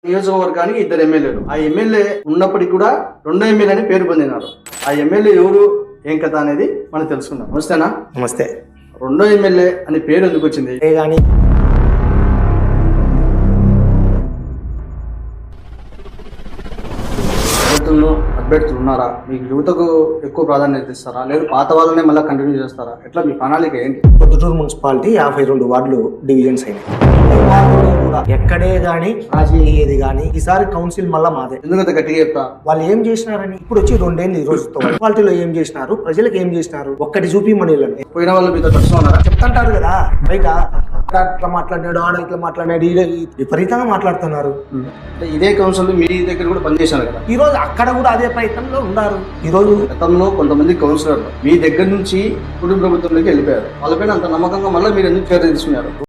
నియోజకవర్గానికి 2 ఎమ్మెల్యేలు. ఆ ఎమ్మెల్యే ఉన్నప్పటికీ కూడా 2 ఎమ్మెల్యే అని పేరు పొందినారు. ఆ ఎమ్మెల్యే ఎవరు, ఏం కథ అనేది మనం తెలుసుకుందాం. నమస్తేనా? నమస్తే. 2 ఎమ్మెల్యే అని పేరు ఎందుకు వచ్చింది? కానీ అభ్యర్థులు ఉన్నారా? మీకు యువతకు ఎక్కువ ప్రాధాన్యత ఇస్తారా, లేదు పాత వాళ్ళనే మళ్ళీ కంటిన్యూ చేస్తారా? ఎట్లా మీ ప్రణాళిక ఏంటి? పొద్దుటూరు మున్సిపాలిటీ 52 వార్డులు డివిజన్స్ అయినాయి. కూడా ఎక్కడే గానీ రాజీ అయ్యేది గానీ ఈసారి కౌన్సిల్ మళ్ళా మాదే. ఎందుకంత గట్టిగా చెప్తా? వాళ్ళు ఏం చేసినారని ఇప్పుడు వచ్చి 2 ఏళ్ళు ఈ రోజుతో మున్సిపాలిటీలో ఏం చేసినారు, ప్రజలకు ఏం చేసినారు ఒక్కటి చూపి మనీళ్ళని. పోయిన వాళ్ళు మీతో టచ్ ఉన్నారా? చెప్తుంటారు కదా బయట, ఇట్లా మాట్లాడినాడు, ఆడ ఇట్లా మాట్లాడినాడు, విపరీతంగా మాట్లాడుతున్నారు. ఇదే కౌన్సిల్ మీ దగ్గర కూడా పనిచేశారు కదా, ఈ రోజు అక్కడ కూడా అదే ప్రయత్నంలో ఉన్నారు. ఈ రోజు గతంలో కొంతమంది కౌన్సిలర్లు మీ దగ్గర నుంచి కుటుంబ ప్రభుత్వంలోకి వెళ్ళిపోయారు. వాళ్ళపైన అంత నమ్మకంగా మళ్ళీ మీరు ఎందుకు చర్య తీసుకున్నారు?